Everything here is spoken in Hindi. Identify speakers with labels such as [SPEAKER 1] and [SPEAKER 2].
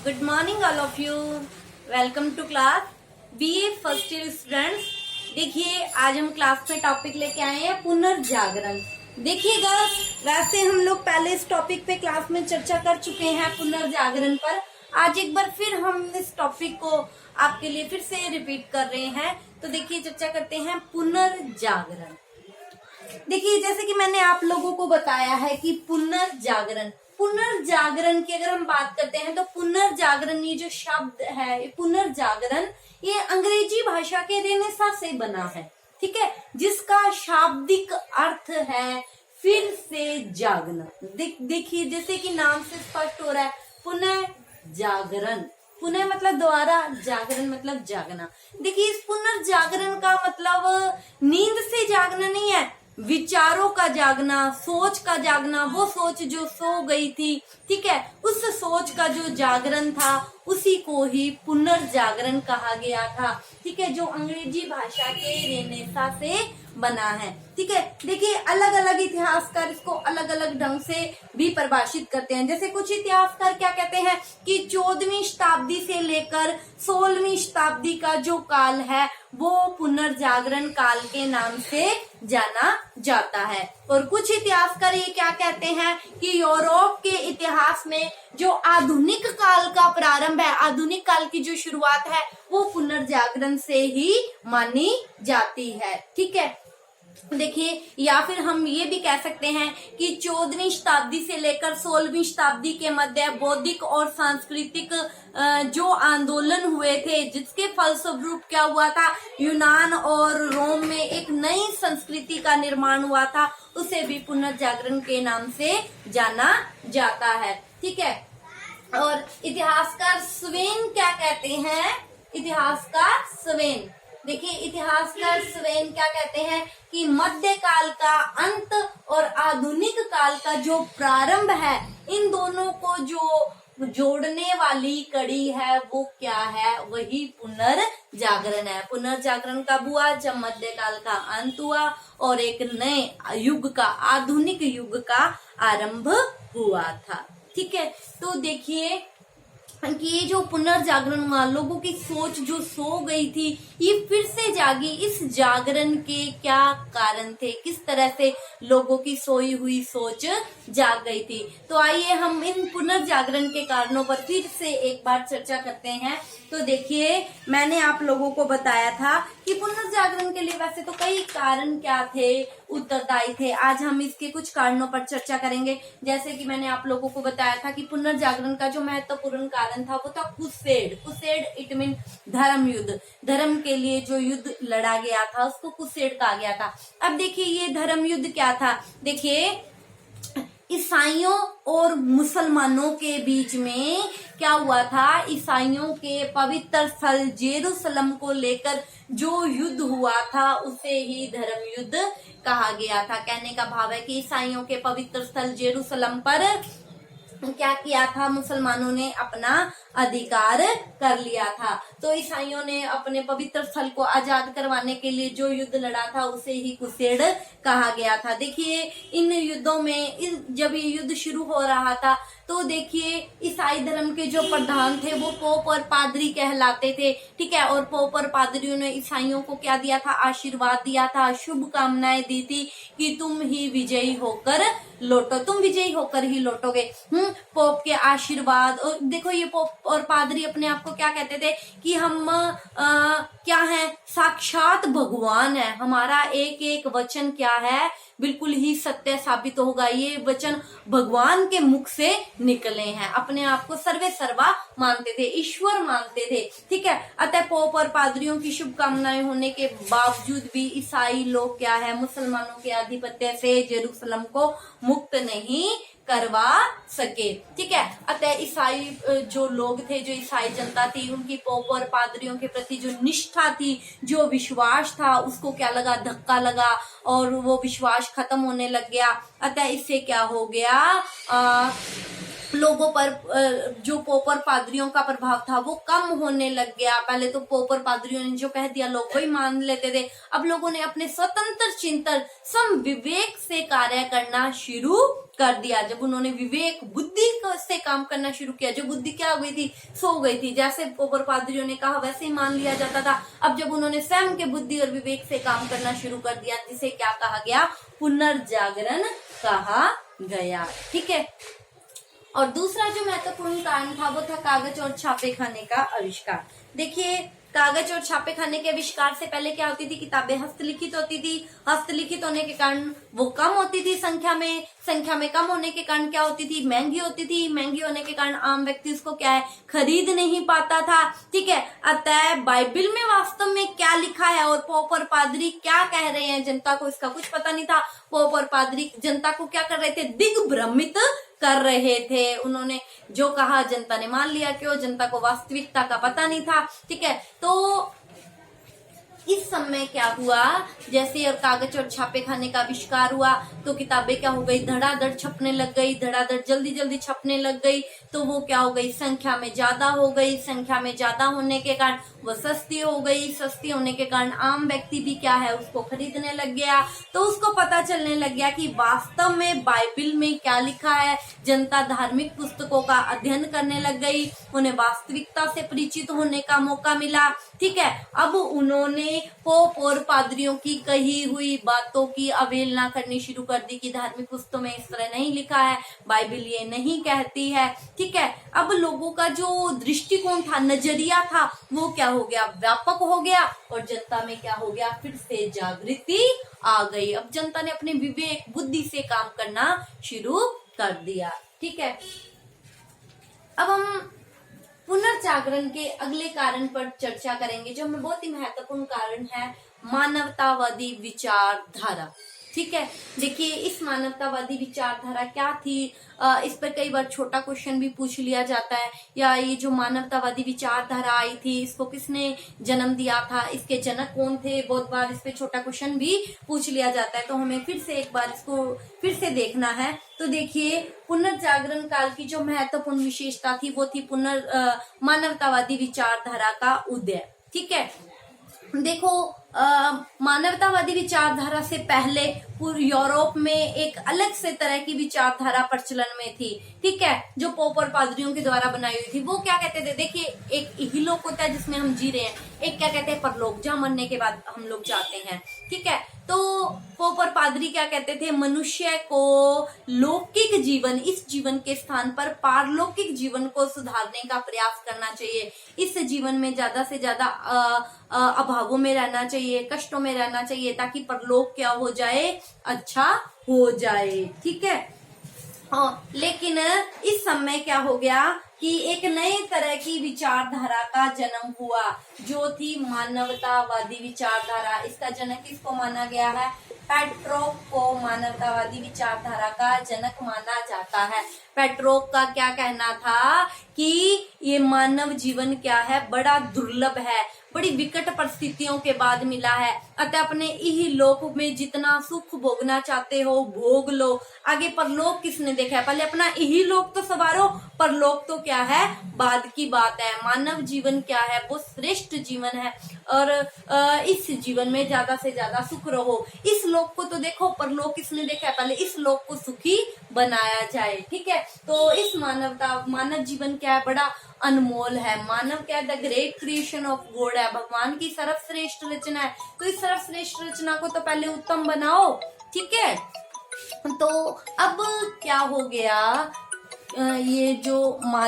[SPEAKER 1] Good morning all of you. Welcome to class BA first year students. देखिए आज हम क्लास में टॉपिक लेके आए हैं पुनर्जागरण। देखिएगा वैसे हम लोग पहले इस टॉपिक पे क्लास में चर्चा कर चुके हैं पुनर्जागरण पर। आज एक बार फिर हम इस टॉपिक को आपके लिए फिर से रिपीट कर रहे हैं। तो देखिए चर्चा करते हैं पुनर्जागरण। देखिए जैसे कि मैंने आप लोगों को बताया है कि पुनर्जागरण की अगर हम बात करते हैं तो पुनर्जागरण ये जो शब्द है ये पुनर्जागरण ये अंग्रेजी भाषा के रेनेसां से बना है, ठीक है, जिसका शाब्दिक अर्थ है फिर से जागना। देखिए जैसे कि नाम से स्पष्ट हो रहा है पुनः जागरण, पुनः मतलब दोबारा, जागरण मतलब जागना। देखिए इस पुनर्जागरण का मतलब नींद से जागना नहीं है, विचारों का जागना, सोच का जागना, वो सोच जो सो गई थी, ठीक है, उस सोच का जो जागरण था उसी को ही पुनर्जागरण कहा गया था, ठीक है, जो अंग्रेजी भाषा के रेनेसां से बना है, ठीक है। देखिए अलग अलग इतिहासकार इसको अलग अलग ढंग से भी परिभाषित करते हैं। जैसे कुछ इतिहासकार क्या कहते हैं कि 14वीं शताब्दी से लेकर 16वीं शताब्दी का जो काल है वो पुनर्जागरण काल के नाम से जाना जाता है। और कुछ इतिहासकार ये क्या कहते हैं कि यूरोप के इतिहास में जो आधुनिक काल का प्रारंभ है, आधुनिक काल की जो शुरुआत है वो पुनर्जागरण से ही मानी जाती है, ठीक है। देखिए या फिर हम ये भी कह सकते हैं कि 14वीं शताब्दी से लेकर 16वीं शताब्दी के मध्य बौद्धिक और सांस्कृतिक जो आंदोलन हुए थे जिसके फलस्वरूप क्या हुआ था, यूनान और रोम में एक नई संस्कृति का निर्माण हुआ था, उसे भी पुनर्जागरण के नाम से जाना जाता है, ठीक है। और इतिहासकार स्वेन क्या कहते हैं, इतिहासकार स्वेन, देखिए इतिहासकार स्वेन क्या कहते हैं कि मध्यकाल का अंत और आधुनिक काल का जो प्रारंभ है इन दोनों को जो जोड़ने वाली कड़ी है वो क्या है, वही पुनर्जागरण है। पुनर्जागरण कब हुआ, जब मध्यकाल का अंत हुआ और एक नए युग का, आधुनिक युग का आरंभ हुआ था, ठीक है। तो देखिए कि ये जो पुनर्जागरण हुआ, लोगों की सोच जो सो गई थी ये फिर से जागी। इस जागरण के क्या कारण थे, किस तरह से लोगों की सोई हुई सोच जाग गई थी। तो आइए हम इन पुनर्जागरण के कारणों पर फिर से एक बार चर्चा करते हैं। तो देखिए मैंने आप लोगों को बताया था कि पुनर्जागरण के लिए वैसे तो कई कारण क्या थे, उत्तरदायी थे। आज हम इसके कुछ कारणों पर चर्चा करेंगे। जैसे कि मैंने आप लोगों को बताया था कि पुनर्जागरण का जो महत्वपूर्ण कारण था वो था कुसेड। कुसेड इट मीन धर्म युद्ध, धर्म के लिए जो युद्ध लड़ा गया था उसको कुसेड कहा गया था। अब देखिए ये धर्म युद्ध क्या था, देखिए ईसाइयों और मुसलमानों के बीच में क्या हुआ था, ईसाइयों के पवित्र स्थल जेरूसलम को लेकर जो युद्ध हुआ था उसे ही धर्म युद्ध कहा गया था। कहने का भाव है कि ईसाइयों के पवित्र स्थल जेरूसलम पर क्या किया था, मुसलमानों ने अपना अधिकार कर लिया था। तो ईसाइयों ने अपने पवित्र स्थल को आजाद करवाने के लिए जो युद्ध लड़ा था उसे ही कुसेड कहा गया था। देखिए इन युद्धों में जब ये युद्ध शुरू हो रहा था तो देखिए ईसाई धर्म के जो प्रधान थे वो पोप और पादरी कहलाते थे, ठीक है। और पोप और पादरियों ने ईसाइयों को क्या दिया था, आशीर्वाद दिया था, शुभकामनाएं दी थी कि तुम ही विजयी होकर लौटो, तुम विजयी होकर ही लौटोगे। पोप के आशीर्वाद। और देखो ये पोप और पादरी अपने आप को क्या कहते थे कि हम क्या है, साक्षात भगवान है, हमारा एक एक वचन क्या है, बिल्कुल ही सत्य साबित होगा, ये वचन भगवान के मुख से निकले हैं। अपने आप को सर्वे सर्वा मानते थे, ईश्वर मानते थे, ठीक है। अतः पोप और पादरियों की शुभकामनाएं होने के बावजूद भी ईसाई लोग क्या है, मुसलमानों के आधिपत्य से जेरूसलम को मुक्त नहीं करवा सके, ठीक है। अतः ईसाई जो लोग थे, जो ईसाई जनता थी, उनकी पोप और पादरियों के प्रति जो निष्ठा थी, जो विश्वास था, उसको क्या लगा, धक्का लगा और वो विश्वास खत्म होने लग गया। अतः इससे क्या हो गया, लोगों पर जो पोपर पादरियों का प्रभाव था वो कम होने लग गया। पहले तो पोपर पादरियों ने जो कह दिया लोग वही मान लेते थे। अब लोगों ने अपने स्वतंत्र चिंतन सम विवेक से कार्य करना शुरू कर दिया। जब उन्होंने विवेक बुद्धि से काम करना शुरू किया, जो बुद्धि क्या हो गई थी, सो गई थी, जैसे पोपर पादरियों ने कहा वैसे ही मान लिया जाता था। अब जब उन्होंने स्वयं के बुद्धि और विवेक से काम करना शुरू कर दिया, जिसे क्या कहा गया, पुनर्जागरण कहा गया। ठीक है। और दूसरा जो महत्वपूर्ण कारण था वो था कागज और छापे खाने का आविष्कार। देखिए, कागज और छापे खाने के आविष्कार से पहले क्या होती थी, किताबें हस्तलिखित होती थी। हस्तलिखित होने के कारण वो कम होती थी संख्या में कम होने के कारण क्या होती थी, महंगी होती थी। महंगी होने के कारण आम व्यक्ति उसको क्या है, खरीद नहीं पाता था। ठीक है। अतः बाइबिल में वास्तव में क्या लिखा है और पोपर पादरी क्या कह रहे हैं, जनता को इसका कुछ पता नहीं था। पोपर पादरी जनता को क्या कर रहे थे, दिग्भ्रमित कर रहे थे। उन्होंने जो कहा जनता ने मान लिया, क्यों, जनता को वास्तविकता का पता नहीं था। ठीक है। तो इस समय क्या हुआ, जैसे और कागज और छापे खाने का आविष्कार हुआ तो किताबें क्या हो गई, धड़ाधड़ छपने लग गई, धड़ाधड़ जल्दी जल्दी छपने लग गई। तो वो क्या हो गई, संख्या में ज्यादा हो गई। संख्या में ज्यादा होने के कारण वो सस्ती हो गई। सस्ती होने के कारण आम व्यक्ति भी क्या है, उसको खरीदने लग गया। तो उसको पता चलने लग गया कि वास्तव में बाइबिल में क्या लिखा है। जनता धार्मिक पुस्तकों का अध्ययन करने लग गई, उन्हें वास्तविकता से परिचित होने का मौका मिला। ठीक है। अब उन्होंने पोप और पादरियों की कही हुई बातों की अवहेलना करनी शुरू कर दी कि धार्मिक पुस्तकों में इस तरह नहीं लिखा है, बाइबिल ये नहीं कहती है। ठीक है। अब लोगों का जो दृष्टिकोण था, नजरिया था, वो क्या हो गया, व्यापक हो गया और जनता में क्या हो गया, फिर से जागृति आ गई। अब जनता ने अपने विवेक बुद्धि से काम करना शुरू कर दिया। ठीक है। अब हम पुनर्जागरण के अगले कारण पर चर्चा करेंगे, जो हमें बहुत ही महत्वपूर्ण कारण है, मानवतावादी विचारधारा। ठीक है। देखिए, इस मानवतावादी विचारधारा क्या थी, इस पर कई बार छोटा क्वेश्चन भी पूछ लिया जाता है। या ये जो मानवतावादी विचारधारा आई थी, इसको किसने जन्म दिया था, इसके जनक कौन थे, बहुत बार इस पे छोटा क्वेश्चन भी पूछ लिया जाता है। तो हमें फिर से एक बार इसको फिर से देखना है। तो देखिए, पुनर्जागरण काल की जो महत्वपूर्ण विशेषता थी वो थी मानवतावादी विचारधारा का उदय। ठीक है। देखो, मानवतावादी विचारधारा से पहले पूर्व यूरोप में एक अलग से तरह की विचारधारा प्रचलन में थी। ठीक है। जो पोपर पादरियों के द्वारा बनाई हुई थी। वो क्या कहते थे, देखिए, एक इहलोक होता है जिसमें हम जी रहे हैं, एक क्या कहते हैं, परलोक, जहाँ मरने के बाद हम लोग जाते हैं। ठीक है। तो पोपर पादरी क्या कहते थे, मनुष्य को लौकिक जीवन, इस जीवन के स्थान पर पारलौकिक जीवन को सुधारने का प्रयास करना चाहिए। इस जीवन में ज्यादा से ज्यादा अभावों में रहना चाहिए, कष्टों में रहना चाहिए, ताकि परलोक क्या हो जाए, अच्छा हो जाए। ठीक है। हाँ, लेकिन इस समय क्या हो गया कि एक नए तरह की विचारधारा का जन्म हुआ, जो थी मानवतावादी विचारधारा। इसका जनक किसको माना गया है, पेट्रोक को मानवतावादी विचारधारा का जनक माना जाता है। पेट्रोक का क्या कहना था कि ये मानव जीवन क्या है, बड़ा दुर्लभ है, बड़ी विकट परिस्थितियों के बाद मिला है। अतः अपने इहलोक में जितना सुख भोगना चाहते हो भोग लो, आगे परलोक किसने देखा है, पहले अपना इहलोक तो संवारो, परलोक तो क्या है, बाद की बात है। मानव जीवन क्या है, वो श्रेष्ठ जीवन है और इस जीवन में ज्यादा से ज्यादा सुख रहो। इस लोक को तो देखो, परलोक किसने देखा है, पहले इस लोक को सुखी बनाया जाए। ठीक है। तो इस मानव जीवन क्या है, बड़ा अनमोल है। मानव क्या है, the great creation of God है, भगवान की सर्वश्रेष्ठ रचना है। तो इस सर्वश्रेष्ठ रचना को तो पहले उत्तम बनाओ। ठीक है। तो अब क्या हो गया, ये जो